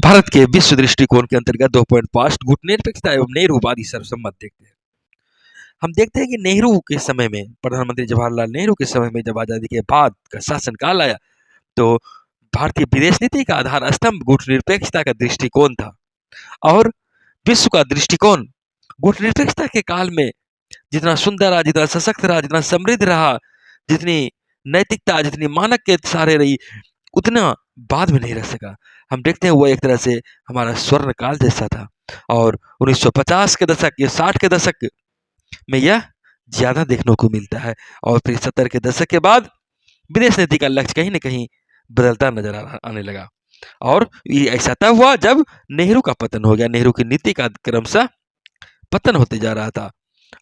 भारत के विश्व दृष्टिकोण के अंतर्गत 2.5 गुटनिरपेक्षता एवं नेहरूवादी सर्वसम्मत देखते हैं। हम देखते हैं कि नेहरू के समय में, प्रधानमंत्री जवाहरलाल नेहरू के समय में जब आजादी के बाद का शासनकाल आया, तो भारतीय विदेश नीति का आधार स्तंभ गुटनिरपेक्षता का दृष्टिकोण था। और विश्व का दृष्टिकोण गुटनिरपेक्षता के काल में जितना सुंदर रहा, जितना सशक्त रहा, जितना समृद्ध रहा, जितनी नैतिकता, जितनी मानक के सहारे रही, उतना बाद में नहीं रह सका। हम देखते हैं वो एक तरह से हमारा स्वर्ण काल जैसा था। और 1950 के दशक या 60 के दशक में यह ज्यादा देखने को मिलता है। और फिर 70 के दशक के बाद विदेश नीति का लक्ष्य कहीं न कहीं बदलता नजर आने लगा। और ये ऐसा तब हुआ जब नेहरू का पतन हो गया। नेहरू की नीति का क्रमशः पतन होते जा रहा था।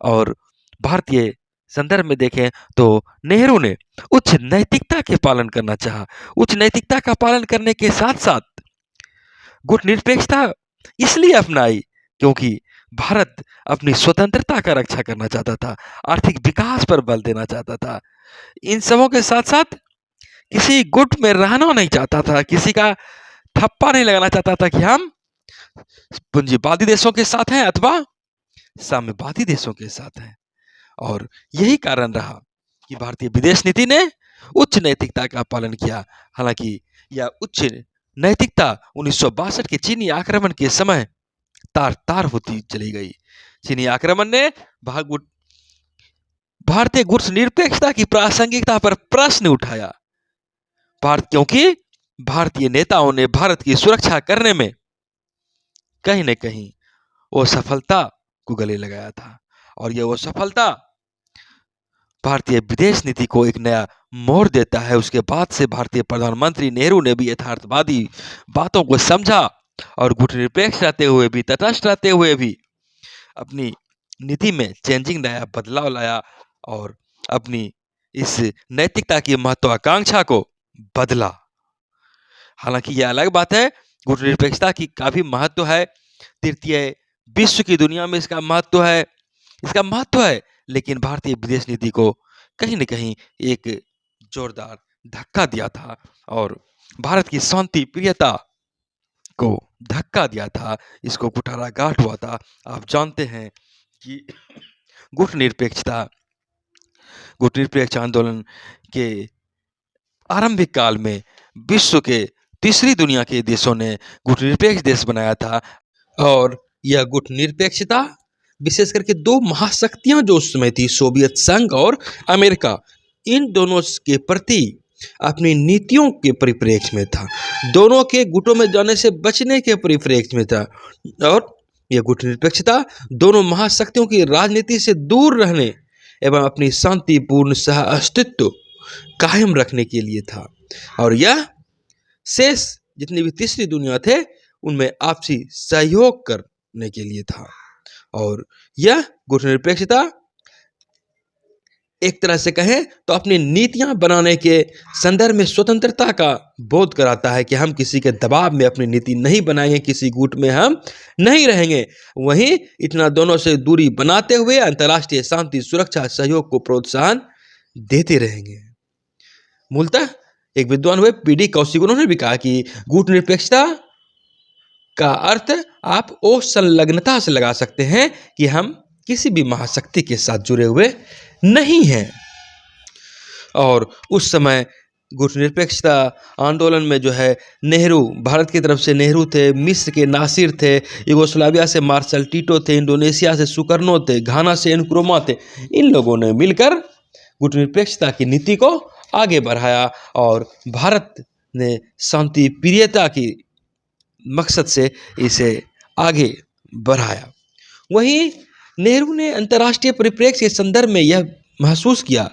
और भारतीय संदर्भ में देखें तो नेहरू ने उच्च नैतिकता के पालन करना चाहा। उच्च नैतिकता का पालन करने के साथ साथ गुटनिरपेक्षता इसलिए अपनाई क्योंकि भारत अपनी स्वतंत्रता का रक्षा करना चाहता था, आर्थिक विकास पर बल देना चाहता था। इन सबों के साथ साथ किसी गुट में रहना नहीं चाहता था, किसी का ठप्पा नहीं लगाना चाहता था कि हम पूंजीवादी देशों के साथ हैं अथवा साम्यवादी देशों के साथ हैं। और यही कारण रहा कि भारतीय विदेश नीति ने उच्च नैतिकता का पालन किया। हालांकि यह उच्च नैतिकता 1962 के चीनी आक्रमण के समय तार तार होती चली गई। चीनी आक्रमण ने भारतीय गुटनिरपेक्षता की प्रासंगिकता पर प्रश्न उठाया। क्योंकि भारतीय नेताओं ने भारत की सुरक्षा करने में कहीं न कहीं वो सफलता को गले लगाया था। और यह वो सफलता भारतीय विदेश नीति को एक नया मोड़ देता है। उसके बाद से भारतीय प्रधानमंत्री नेहरू ने भी यथार्थवादी बातों को समझा और गुटनिरपेक्ष रहते हुए भी, तटस्थ रहते हुए भी अपनी नीति में चेंजिंग लाया, बदलाव लाया और अपनी इस नैतिकता की महत्वाकांक्षा को बदला। हालांकि यह अलग बात है, गुटनिरपेक्षता की काफी महत्व है। तृतीय विश्व की दुनिया में इसका महत्व है, लेकिन भारतीय विदेश नीति को कहीं न कहीं एक जोरदार धक्का दिया था और भारत की शांति प्रियता को धक्का दिया था। इसको कुठाराघात हुआ था। आप जानते हैं कि गुटनिरपेक्ष आंदोलन के आरंभिक काल में विश्व के तीसरी दुनिया के देशों ने गुटनिरपेक्ष देश बनाया था। और यह गुटनिरपेक्षता विशेष करके दो महाशक्तियां जो उस समय थी, सोवियत संघ और अमेरिका, इन दोनों के प्रति अपनी नीतियों के परिप्रेक्ष्य में था। दोनों के गुटों में जाने से बचने के परिप्रेक्ष्य में था। और यह गुटनिरपेक्षता दोनों महाशक्तियों की राजनीति से दूर रहने एवं अपनी शांतिपूर्ण सह अस्तित्व कायम रखने के लिए था। और यह शेष जितनी भी तीसरी दुनिया थे उनमें आपसी सहयोग करने के लिए था। और यह गुटनिरपेक्षता एक तरह से कहें तो अपनी नीतियां बनाने के संदर्भ में स्वतंत्रता का बोध कराता है कि हम किसी के दबाव में अपनी नीति नहीं बनाएंगे, किसी गुट में हम नहीं रहेंगे। वहीं इतना दोनों से दूरी बनाते हुए अंतर्राष्ट्रीय शांति, सुरक्षा, सहयोग को प्रोत्साहन देते रहेंगे। मूलतः एक विद्वान हुए पीडी कौशिक, उन्होंने भी कहा कि गुटनिरपेक्षता का अर्थ आप वो संलग्नता से लगा सकते हैं कि हम किसी भी महाशक्ति के साथ जुड़े हुए नहीं हैं। और उस समय गुटनिरपेक्षता आंदोलन में जो है नेहरू, भारत की तरफ से नेहरू थे, मिस्र के नासिर थे, यूगोस्लाविया से मार्शल टीटो थे, इंडोनेशिया से सुकर्नो थे, घाना से नक्रुमा थे। इन लोगों ने मिलकर गुटनिरपेक्षता की नीति को आगे बढ़ाया और भारत ने शांति प्रियता की मकसद से इसे आगे बढ़ाया। वहीं नेहरू ने अंतर्राष्ट्रीय परिप्रेक्ष्य के संदर्भ में यह महसूस किया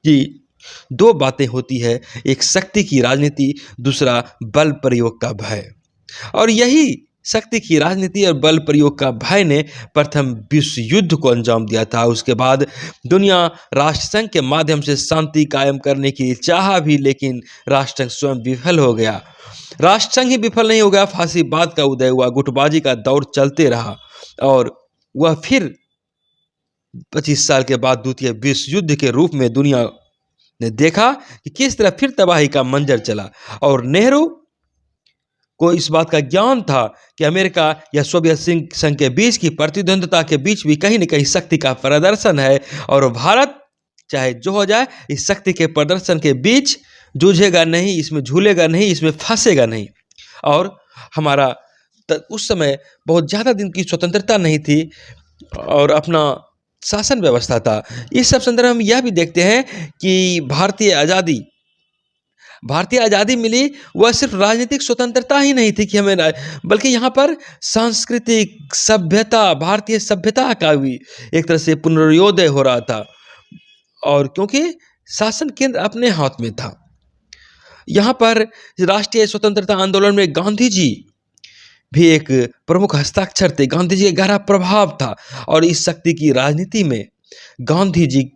कि दो बातें होती है, एक शक्ति की राजनीति, दूसरा बल प्रयोग का भय। और यही शक्ति की राजनीति और बल प्रयोग का भय ने प्रथम विश्व युद्ध को अंजाम दिया था। उसके बाद दुनिया राष्ट्रसंघ के माध्यम से शांति कायम करने की चाहा भी, लेकिन राष्ट्रसंघ स्वयं विफल हो गया। राष्ट्रसंघ ही विफल नहीं हो गया, फांसीवाद का उदय हुआ, गुटबाजी का दौर चलते रहा और वह फिर 25 साल के बाद द्वितीय विश्व युद्ध के रूप में दुनिया ने देखा कि किस तरह फिर तबाही का मंजर चला। और नेहरू को इस बात का ज्ञान था कि अमेरिका या सोवियत संघ के बीच की प्रतिद्वंद्विता के बीच भी कहीं न कहीं शक्ति का प्रदर्शन है, और भारत चाहे जो हो जाए इस शक्ति के प्रदर्शन के बीच जूझेगा नहीं, इसमें झूलेगा नहीं, इसमें फंसेगा नहीं। और हमारा उस समय बहुत ज़्यादा दिन की स्वतंत्रता नहीं थी और अपना शासन व्यवस्था था। इस सब संदर्भ में हम यह भी देखते हैं कि भारतीय आज़ादी मिली, वह सिर्फ राजनीतिक स्वतंत्रता ही नहीं थी कि हमें, बल्कि यहाँ पर सांस्कृतिक सभ्यता, भारतीय सभ्यता का भी एक तरह से पुनर्योदय हो रहा था, और क्योंकि शासन केंद्र अपने हाथ में था। यहाँ पर राष्ट्रीय स्वतंत्रता आंदोलन में गांधी जी भी एक प्रमुख हस्ताक्षर थे, गांधी जी का गहरा प्रभाव था, और इस शक्ति की राजनीति में गांधी जी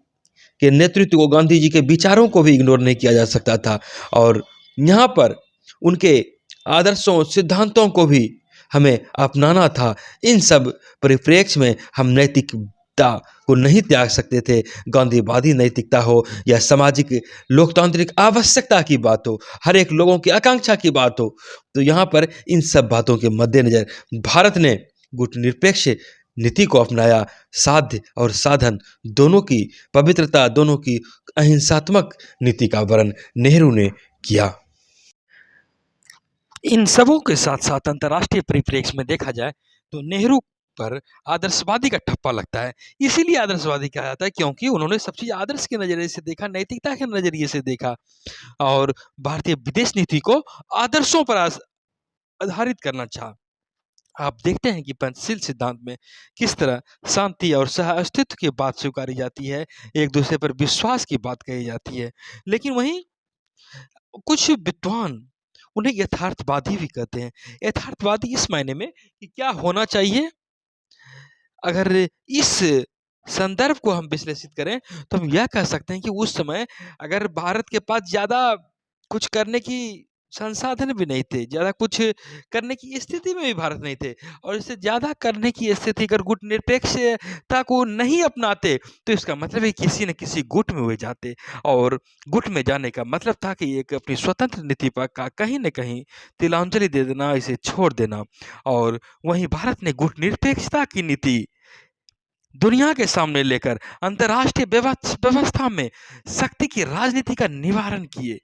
के नेतृत्व को, गांधी जी के विचारों को भी इग्नोर नहीं किया जा सकता था, और यहाँ पर उनके आदर्शों, सिद्धांतों को भी हमें अपनाना था। इन सब परिप्रेक्ष्य में हम नैतिकता को नहीं त्याग सकते थे। गांधीवादी नैतिकता हो या सामाजिक लोकतांत्रिक आवश्यकता की बात हो, हर एक लोगों की आकांक्षा की बात हो, तो यहाँ पर इन सब बातों के मद्देनजर भारत ने गुटनिरपेक्ष नीति को अपनाया। साध्य और साधन दोनों की पवित्रता, दोनों की अहिंसात्मक नीति का वर्णन नेहरू ने किया। इन सबों के साथ साथ अंतर्राष्ट्रीय परिप्रेक्ष्य में देखा जाए तो नेहरू पर आदर्शवादी का ठप्पा लगता है। इसीलिए आदर्शवादी कहा जाता है क्योंकि उन्होंने सब चीज आदर्श के नजरिए से देखा, नैतिकता के नजरिए से देखा, और भारतीय विदेश नीति को आदर्शों पर आधारित करना चाहा। आप देखते हैं कि पंचशील सिद्धांत में किस तरह शांति और सह अस्तित्व की बात स्वीकारी जाती है, एक दूसरे पर विश्वास की बात कही जाती है, लेकिन वहीं कुछ विद्वान उन्हें यथार्थवादी भी कहते हैं। यथार्थवादी इस मायने में कि क्या होना चाहिए। अगर इस संदर्भ को हम विश्लेषित करें तो हम यह कह सकते हैं कि उस समय अगर भारत के पास ज़्यादा कुछ करने की संसाधन भी नहीं थे, ज़्यादा कुछ करने की स्थिति में भी भारत नहीं थे, और इससे ज़्यादा करने की स्थिति अगर गुटनिरपेक्षता को नहीं अपनाते तो इसका मतलब है किसी न किसी गुट में वे जाते, और गुट में जाने का मतलब था कि एक अपनी स्वतंत्र नीति पर का कहीं न कहीं तिलांजलि दे देना, इसे छोड़ देना। और वहीं भारत ने गुटनिरपेक्षता की नीति दुनिया के सामने लेकर अंतर्राष्ट्रीय व्यवस्था में शक्ति की राजनीति का निवारण किए,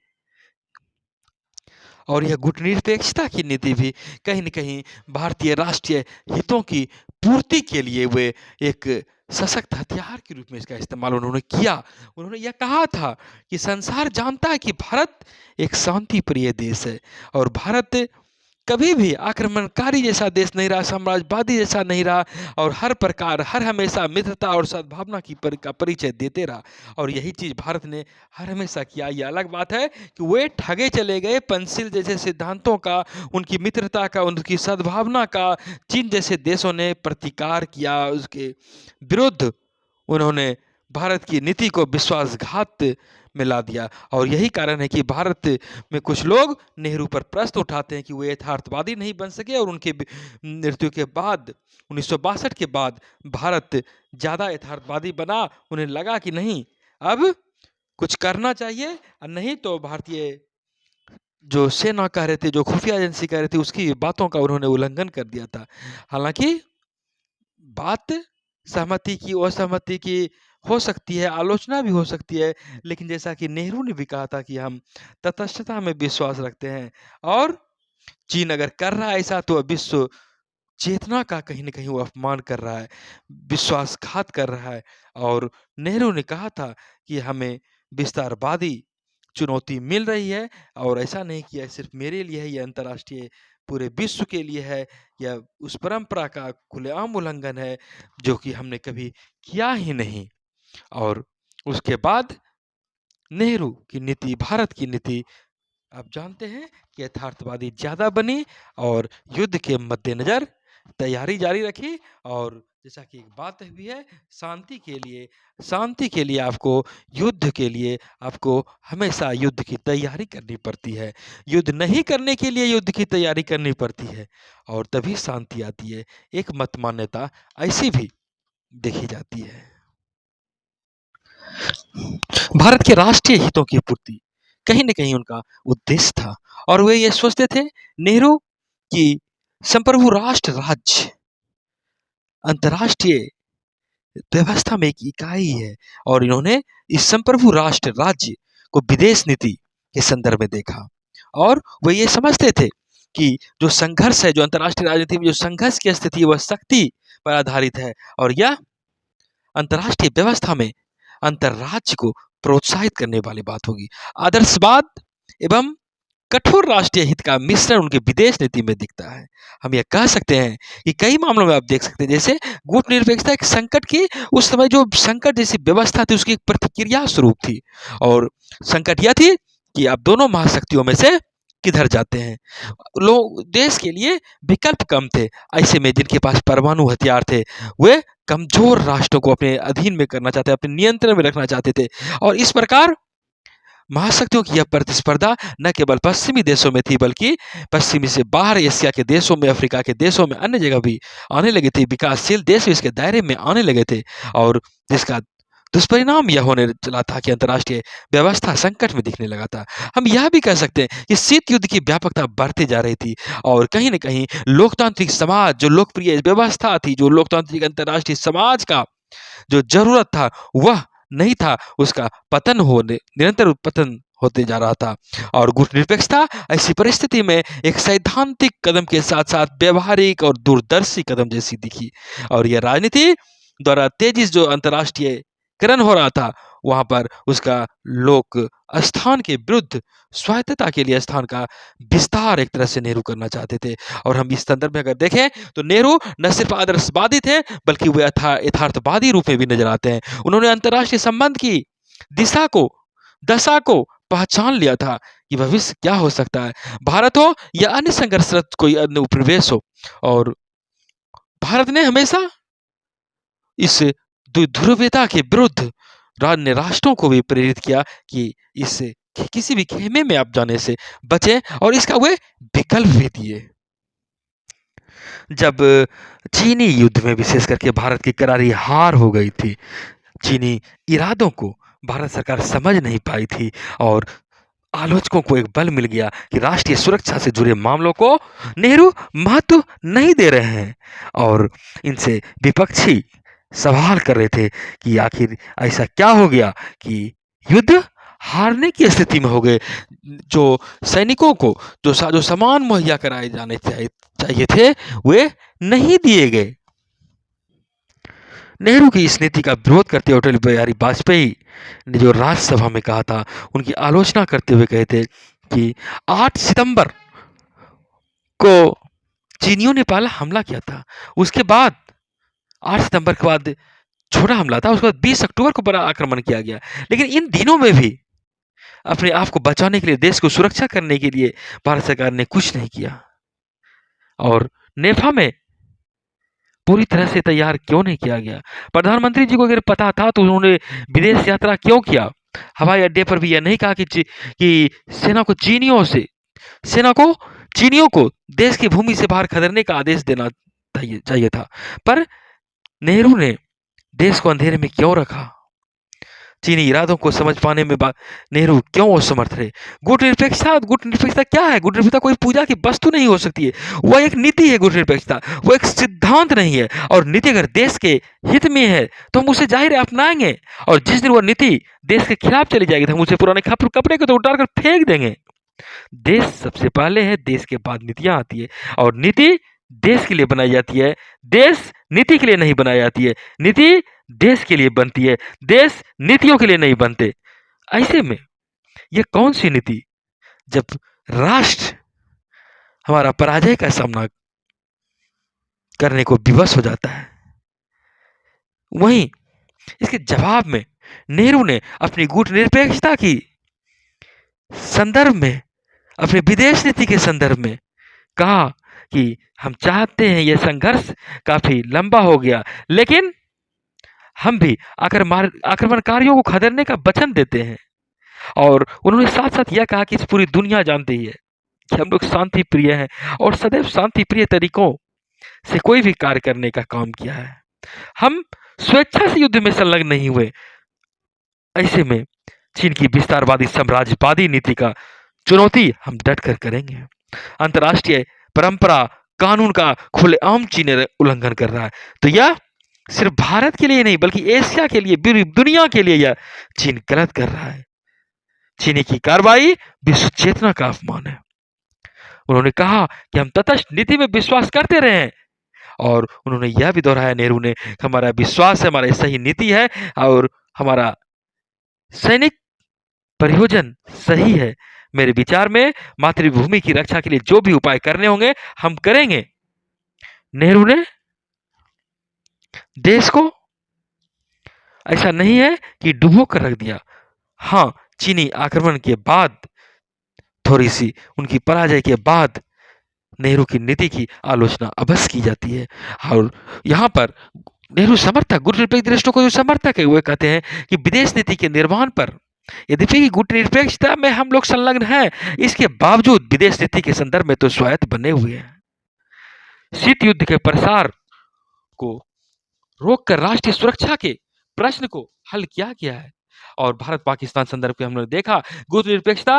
और यह गुटनिरपेक्षता की नीति भी कहीं न कहीं भारतीय राष्ट्रीय हितों की पूर्ति के लिए वे एक सशक्त हथियार के रूप में इसका इस्तेमाल उन्होंने किया। उन्होंने यह कहा था कि संसार जानता है कि भारत एक शांति प्रिय देश है, और भारत कभी भी आक्रमणकारी जैसा देश नहीं रहा, साम्राज्यवादी जैसा नहीं रहा, और हर हमेशा मित्रता और सद्भावना का परिचय देते रहा, और यही चीज़ भारत ने हर हमेशा किया। ये अलग बात है कि वे ठगे चले गए पंचशील जैसे सिद्धांतों का, उनकी मित्रता का, उनकी सद्भावना का चीन जैसे देशों ने प्रतिकार किया, उसके विरुद्ध उन्होंने भारत की नीति को विश्वासघात में ला दिया। और यही कारण है कि भारत में कुछ लोग नेहरू पर प्रश्न उठाते हैं कि वो यथार्थवादी नहीं बन सके, और उनके मृत्यु के बाद 1962 के बाद भारत ज़्यादा यथार्थवादी बना। उन्हें लगा कि नहीं, अब कुछ करना चाहिए, और नहीं तो भारतीय जो सेना कह रहे थे, जो खुफिया एजेंसी कह रहे थे, उसकी बातों का उन्होंने उल्लंघन कर दिया था। हालांकि बात सहमति की, असहमति की हो सकती है, आलोचना भी हो सकती है, लेकिन जैसा कि नेहरू ने भी कहा था कि हम तटस्थता में विश्वास रखते हैं, और चीन अगर कर रहा है ऐसा तो विश्व चेतना का कहीं न कहीं वो अपमान कर रहा है, विश्वासघात कर रहा है। और नेहरू ने कहा था कि हमें विस्तारवादी चुनौती मिल रही है, और ऐसा नहीं कि यह सिर्फ मेरे लिए है, यह अंतर्राष्ट्रीय पूरे विश्व के लिए है। यह उस परंपरा का खुलेआम उल्लंघन है जो कि हमने कभी किया ही नहीं। और उसके बाद नेहरू की नीति, भारत की नीति आप जानते हैं कि यथार्थवादी ज़्यादा बनी, और युद्ध के मद्देनज़र तैयारी जारी रखी। और जैसा कि एक बात भी है, शांति के लिए आपको, युद्ध के लिए आपको हमेशा युद्ध की तैयारी करनी पड़ती है। युद्ध नहीं करने के लिए युद्ध की तैयारी करनी पड़ती है, और तभी शांति आती है। एक मत मान्यता ऐसी भी देखी जाती है। भारत के राष्ट्रीय हितों की पूर्ति कहीं न कहीं उनका उद्देश्य था, और वे ये सोचते थे, नेहरू कि संप्रभु राष्ट्र राज्य अंतर्राष्ट्रीय व्यवस्था में एक इकाई है और इन्होंने इस संप्रभु राष्ट्र राज्य को विदेश नीति के संदर्भ में देखा और वे ये समझते थे कि जो संघर्ष है, जो अंतर्राष्ट्रीय राजनीति में जो संघर्ष की स्थिति है, वह शक्ति पर आधारित है और यह अंतर्राष्ट्रीय व्यवस्था में अंतर्राज्य को प्रोत्साहित करने वाली बात होगी। आदर्शवाद एवं कठोर राष्ट्रीय हित का मिश्रण उनके विदेश नीति में दिखता है। हम यह कह सकते हैं कि कई मामलों में आप देख सकते हैं, जैसे गुटनिरपेक्षता एक संकट की, उस समय जो संकट जैसी व्यवस्था थी उसकी एक प्रतिक्रिया स्वरूप थी और संकट यह थी कि अब दोनों महाशक्तियों में से किधर जाते हैं। लोग देश के लिए विकल्प कम थे, ऐसे में जिनके पास परमाणु हथियार थे वे कमजोर राष्ट्रों को अपने अधीन में करना चाहते, अपने नियंत्रण में रखना चाहते थे और इस प्रकार महाशक्तियों की यह प्रतिस्पर्धा न केवल पश्चिमी देशों में थी बल्कि पश्चिमी से बाहर एशिया के देशों में, अफ्रीका के देशों में, अन्य जगह भी आने लगी थी। विकासशील देश भी इसके दायरे में आने लगे थे और जिसका दुष्परिणाम यह होने चला था कि अंतर्राष्ट्रीय व्यवस्था संकट में दिखने लगा था। हम यह भी कह सकते हैं कि शीत युद्ध की व्यापकता बढ़ती जा रही थी और कहीं न कहीं लोकतांत्रिक समाज, जो लोकप्रिय व्यवस्था थी, जो लोकतांत्रिक अंतर्राष्ट्रीय समाज का जो जरूरत था वह नहीं था, उसका पतन होने निरंतर पतन होते जा रहा था और गुटनिरपेक्षता ऐसी परिस्थिति में एक सैद्धांतिक कदम के साथ साथ व्यवहारिक और दूरदर्शी कदम जैसी दिखी और यह राजनीति द्वारा तेजी से जो अंतर्राष्ट्रीयकरण हो रहा था वहां पर उसका लोक स्थान के विरुद्ध स्वायत्तता के लिए स्थान का विस्तार एक तरह से नेहरू करना चाहते थे और हम इस संदर्भ में अगर देखें तो नेहरू न सिर्फ आदर्शवादी थे बल्कि वे यथार्थवादी रूप में भी नजर आते हैं। उन्होंने अंतर्राष्ट्रीय संबंध की दशा को पहचान लिया था कि भविष्य क्या हो सकता है, भारत हो या अन्य संघर्षरत कोई अन्य उपनिवेश हो और भारत ने हमेशा इस ध्रुवीयता के विरुद्ध अन्य राष्ट्रों को भी प्रेरित किया कि इस किसी भी खेमे में आप जाने से बचें और इसका वे विकल्प भी दिए। जब चीनी युद्ध में विशेष करके भारत की करारी हार हो गई थी, चीनी इरादों को भारत सरकार समझ नहीं पाई थी और आलोचकों को एक बल मिल गया कि राष्ट्रीय सुरक्षा से जुड़े मामलों को नेहरू महत्व नहीं दे रहे हैं और इनसे विपक्षी सवाल कर रहे थे कि आखिर ऐसा क्या हो गया कि युद्ध हारने की स्थिति में हो गए, जो सैनिकों को जो सामान मुहैया कराए जाने चाहिए थे वे नहीं दिए गए। नेहरू की इस नीति का विरोध करते हुए अटल बिहारी वाजपेयी ने जो राज्यसभा में कहा था, उनकी आलोचना करते हुए कहे थे कि 8 सितंबर को चीनियों ने पहला हमला किया था, उसके बाद 8 सितंबर के बाद छोटा हमला था, उसके बाद 20 अक्टूबर को बड़ा आक्रमण किया गया, लेकिन इन दिनों में भी अपने आप को बचाने के लिए, देश को सुरक्षा करने के लिए भारत सरकार ने कुछ नहीं किया और नेफा में पूरी तरह से तैयार क्यों नहीं किया गया। प्रधानमंत्री जी को अगर पता था तो उन्होंने विदेश यात्रा क्यों किया, हवाई अड्डे पर भी यह नहीं कहा कि सेना को चीनियों को देश की भूमि से बाहर खदेड़ने का आदेश देना चाहिए था, पर नेहरू ने देश को अंधेरे में क्यों रखा। चीनी इरादों को समझ पाने में नेहरू क्यों असमर्थ रहे। गुटनिरपेक्षता क्या है? गुटनिरपेक्षता कोई पूजा की वस्तु नहीं हो सकती है, वह एक नीति है। गुटनिरपेक्षता वो एक सिद्धांत नहीं है और नीति अगर देश के हित में है तो हम उसे जाहिर अपनाएंगे और जिस दिन वह नीति देश के खिलाफ चली जाएगी तो हम उसे पुराने कपड़े को तो उतार कर फेंक देंगे। देश सबसे पहले है, देश के बाद नीतियां आती है और नीति देश के लिए बनाई जाती है, देश नीति के लिए नहीं बनाई जाती है। नीति देश के लिए बनती है, देश नीतियों के लिए नहीं बनते। ऐसे में यह कौन सी नीति, जब राष्ट्र हमारा पराजय का सामना करने को विवश हो जाता है, वहीं इसके जवाब में नेहरू ने अपनी गुटनिरपेक्षता की संदर्भ में, अपने विदेश नीति के संदर्भ में कहा कि हम चाहते हैं, यह संघर्ष काफी लंबा हो गया, लेकिन हम भी आक्रमणकारियों को खदेड़ने का वचन देते हैं। और उन्होंने साथ साथ यह कहा कि इस पूरी दुनिया जानती है कि हम लोग शांति प्रिय हैं और सदैव शांति प्रिय तरीकों से कोई भी कार्य करने का काम किया है। हम स्वेच्छा से युद्ध में संलग्न नहीं हुए। ऐसे में चीन की विस्तारवादी साम्राज्यवादी नीति का चुनौती हम डट कर करेंगे। अंतर्राष्ट्रीय परंपरा, कानून का खुलेआम चीन उल्लंघन कर रहा है। तो यह सिर्फ भारत के लिए नहीं बल्कि एशिया के लिए, पूरी दुनिया के लिए यह चीन गलत कर रहा है। चीनी की कार्रवाई विश्व चेतना का अपमान है। उन्होंने कहा कि हम तटस्थ नीति में विश्वास करते रहे हैं और उन्होंने यह भी दोहराया, नेहरू ने, हमारा विश्वास है, हमारा सही नीति है और हमारा सैनिक परियोजन सही है। मेरे विचार में मातृभूमि की रक्षा के लिए जो भी उपाय करने होंगे हम करेंगे। नेहरू ने देश को ऐसा नहीं है कि डुबो कर रख दिया। हाँ, चीनी आक्रमण के बाद, थोड़ी सी उनकी पराजय के बाद नेहरू की नीति की आलोचना अवश्य की जाती है और यहाँ पर नेहरू समर्थक, गुटनिरपेक्ष दृष्टिकोण को जो समर्थक है, वे कहते हैं कि विदेश नीति के निर्माण पर, यद्यपि गुटनिरपेक्षता में हम लोग संलग्न हैं, इसके बावजूद विदेश नीति के संदर्भ में तो स्वायत्त बने हुए हैं। शीत युद्ध के प्रसार को रोककर राष्ट्रीय सुरक्षा के प्रश्न को हल किया गया है और भारत पाकिस्तान संदर्भ के हमने देखा, गुटनिरपेक्षता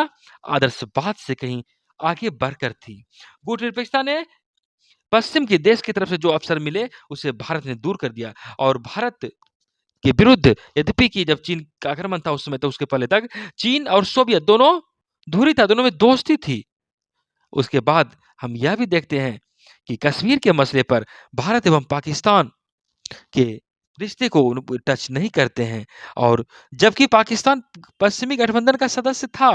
आदर्शवाद से कहीं आगे बढ़कर थी। गुटनिरपेक्षता ने पश्चिम के देश की तरफ से जो अवसर मिले उसे भारत ने दूर कर दिया और भारत के विरुद्ध, यद्यपि कि जब चीन का आक्रमण था उस समय, तो उसके पहले तक चीन और सोवियत दोनों दूरी था, दोनों में दोस्ती थी। उसके बाद हम यह भी देखते हैं कि कश्मीर के मसले पर भारत एवं पाकिस्तान के रिश्ते को टच नहीं करते हैं और जबकि पाकिस्तान पश्चिमी गठबंधन का सदस्य था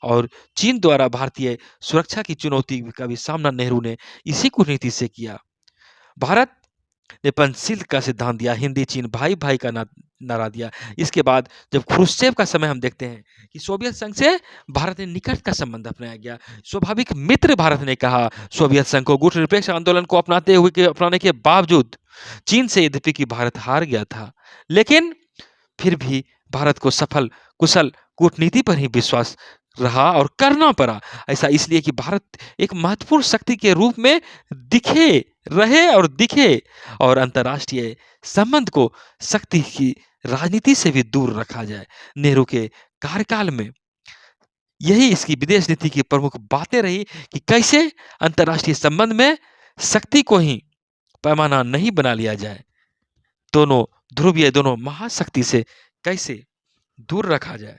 और चीन द्वारा भारतीय सुरक्षा की चुनौती का भी सामना नेहरू ने इसी कूटनीति से किया। भारत ने पंचशील का सिद्धांत दिया, हिंदी चीन भाई भाई का नारा दिया। इसके बाद जब क्रुश्चेव का समय हम देखते हैं कि सोवियत संघ से भारत ने निकट का संबंध अपनाया गया। स्वाभाविक मित्र भारत ने कहा सोवियत संघ को, गुटनिरपेक्ष आंदोलन को अपनाने के बावजूद चीन से, यद्यपि कि भारत हार गया था, लेकिन फिर भी भारत को सफल कुशल कूटनीति पर ही विश्वास रहा और करना पड़ा। ऐसा इसलिए कि भारत एक महत्वपूर्ण शक्ति के रूप में दिखे और अंतर्राष्ट्रीय संबंध को शक्ति की राजनीति से भी दूर रखा जाए। नेहरू के कार्यकाल में यही इसकी विदेश नीति की प्रमुख बातें रही कि कैसे अंतर्राष्ट्रीय संबंध में शक्ति को ही पैमाना नहीं बना लिया जाए, दोनों ध्रुवीय, दोनों महाशक्ति से कैसे दूर रखा जाए।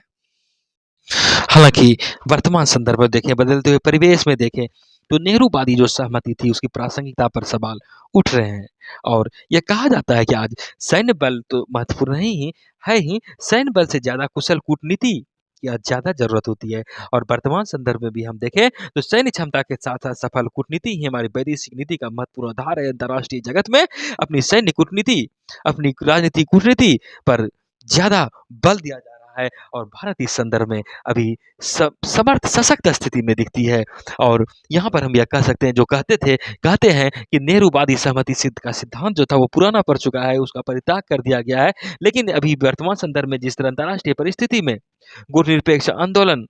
हालांकि वर्तमान संदर्भ में देखें, बदलते हुए परिवेश में देखें, तो नेहरूवादी जो सहमति थी उसकी प्रासंगिकता पर सवाल उठ रहे हैं और यह कहा जाता है कि आज सैन्य बल तो महत्वपूर्ण नहीं है ही, सैन्य बल से ज्यादा कुशल कूटनीति की ज्यादा जरूरत होती है और वर्तमान संदर्भ में भी हम देखें तो सैन्य क्षमता के साथ साथ सफल कूटनीति ही हमारी वैदेशिक नीति का महत्वपूर्ण आधार है। अंतर्राष्ट्रीय जगत में अपनी सैन्य कूटनीति, अपनी राजनीतिक कूटनीति पर ज्यादा बल दिया जा रहा है और भारत इस संदर्भ में अभी समर्थ सशक्त स्थिति में दिखती है। और यहाँ पर हम यह कह सकते हैं, जो कहते हैं कि नेहरूवादी सहमति सिद्ध का सिद्धांत जो था वो पुराना पड़ चुका है, उसका परित्याग कर दिया गया है, लेकिन अभी वर्तमान संदर्भ में जिस तरह अंतर्राष्ट्रीय परिस्थिति में गुटनिरपेक्ष आंदोलन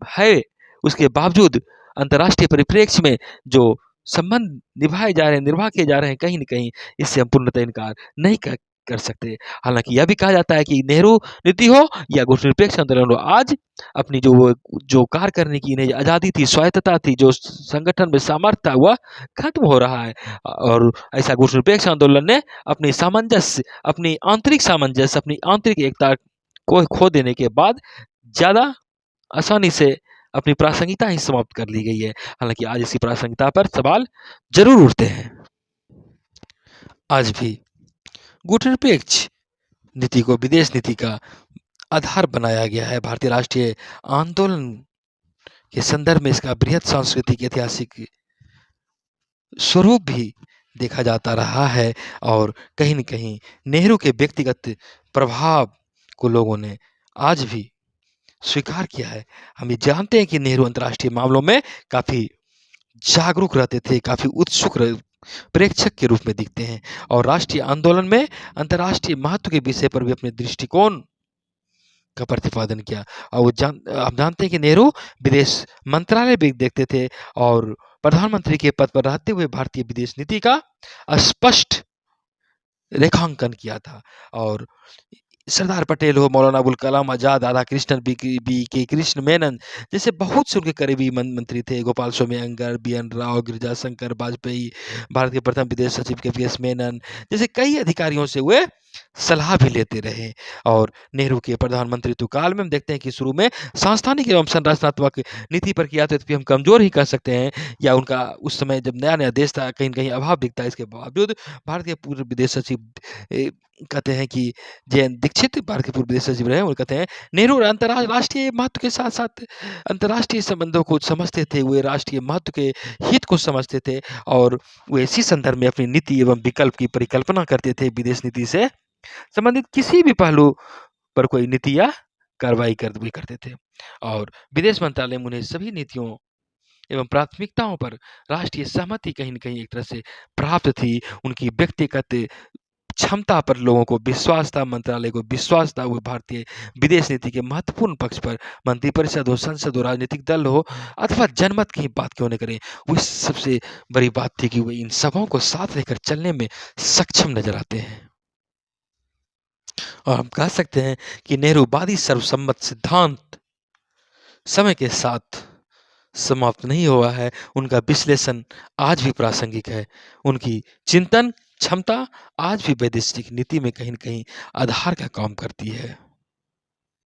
है, उसके बावजूद अंतर्राष्ट्रीय परिप्रेक्ष्य में जो संबंध निर्वाह किए जा रहे हैं, कहीं न कहीं इससे हम पूर्णतः इनकार नहीं कर सकते। हालांकि यह भी कहा जाता है कि नेहरू नीति हो या गुटनिरपेक्ष आंदोलन हो, आज अपनी जो कार्य करने की इन्हें आज़ादी थी, स्वायत्तता थी, जो संगठन में सामर्थ्य था, वह खत्म हो रहा है और ऐसा गुटनिरपेक्ष आंदोलन ने अपनी आंतरिक सामंजस्य, अपनी आंतरिक एकता को खो देने के बाद ज्यादा आसानी से अपनी प्रासंगिकता ही समाप्त कर ली गई है। हालांकि आज इसकी प्रासंगिकता पर सवाल जरूर उठते हैं। आज भी गुटनिरपेक्ष नीति को विदेश नीति का आधार बनाया गया है। भारतीय राष्ट्रीय आंदोलन के संदर्भ में इसका बृहद सांस्कृतिक ऐतिहासिक स्वरूप भी देखा जाता रहा है और कहीं न कहीं नेहरू के व्यक्तिगत प्रभाव को लोगों ने आज भी स्वीकार किया है। हम ये जानते हैं कि नेहरू अंतर्राष्ट्रीय मामलों में काफी जागरूक रहते थे, काफी उत्सुक प्रेक्षक के रूप में दिखते हैं और राष्ट्रीय आंदोलन में अंतर्राष्ट्रीय महत्व के विषय पर भी अपने दृष्टिकोण का प्रतिपादन किया। और हम जानते हैं कि नेहरू विदेश मंत्रालय भी देखते थे और प्रधानमंत्री के पद पर रहते हुए भारतीय विदेश नीति का स्पष्ट रेखांकन किया था और सरदार पटेल हो, मौलाना अबुल कलाम आज़ाद, राधा कृष्णन, बी के कृष्ण मेनन जैसे बहुत से उनके करीबी मंत्री थे। गोपाल स्वामी अयंगार, बी.एन. राव, गिरिजाशंकर वाजपेयी, भारत के प्रथम विदेश सचिव के.पी.एस. मेनन जैसे कई अधिकारियों से वे सलाह भी लेते रहे। और नेहरू के प्रधानमंत्रित्व काल में हम देखते हैं कि शुरू में सांस्थानिक एवं संरचनात्मक नीति पर किया तो हम कमज़ोर ही कह सकते हैं, या उनका उस समय जब नया-नया देश था, कहीं न कहीं अभाव दिखता है। इसके बावजूद भारत के पूर्व विदेश सचिव ए, कहते हैं कि जयंत दीक्षित भारत के पूर्व विदेश सचिव रहे, वो कहते हैं नेहरू राष्ट्रीय महत्व के साथ-साथ अंतर्राष्ट्रीय संबंधों को समझते थे, वे राष्ट्रीय महत्व के हित को समझते थे और वो इसी संदर्भ में अपनी नीति एवं विकल्प की परिकल्पना करते थे। विदेश नीति से संबंधित किसी भी पहलू पर कोई नीति या कार्रवाई भी करते थे। और विदेश मंत्रालय में उन्हें सभी नीतियों एवं प्राथमिकताओं पर राष्ट्रीय सहमति कहीं न कहीं एक तरह से प्राप्त थी। उनकी व्यक्तिगत क्षमता पर लोगों को विश्वास था, मंत्रालय को विश्वास था। वो भारतीय विदेश नीति के महत्वपूर्ण पक्ष पर मंत्रिपरिषद हो, संसद हो, राजनीतिक दल हो अथवा जनमत की बात क्यों न करें, वो सबसे बड़ी बात थी कि वो इन सबों को साथ लेकर चलने में सक्षम नज़र आते हैं। और हम कह सकते हैं कि नेहरूवादी सर्वसम्मत सिद्धांत समय के साथ समाप्त नहीं हुआ है, उनका विश्लेषण आज भी प्रासंगिक है। उनकी चिंतन क्षमता आज भी वैदेशिक नीति में कहीं न कहीं आधार का काम करती है।